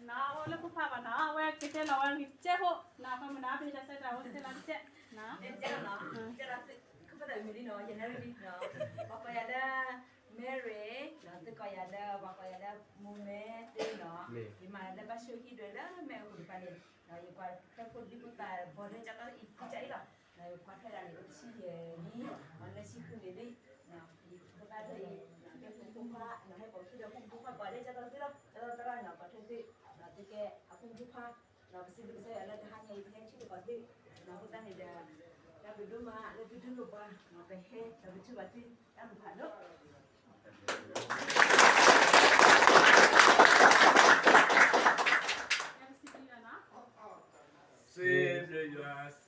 Na wala ko pa na wa kete lawan gicce ho na pa mana pe jasa travel se lance na Jara kepada mili no, jangan mili no. Bapa ada Mary, nanti kaya ada bapa ada Mume, no. Di mana ada pasio hidup ada me aku di panen. Nah, yang kita pun di kota boleh cakap ikut cari lah. Nah, yang kata ada ni si ni, mana si kundi. Nah, di kota ada ni. Nah, dia pun buka, nah, kalau sudah pun buka boleh cakap terus terus nah, kata tu, nah, tu ke aku buka. Nah, pasti saya ada hanya itu yang cerita kata. Nah, kita ni dah. Tapi duma, lebih dulu bah, ngapain? Tapi coba tu, yang baru. C'est de grâce.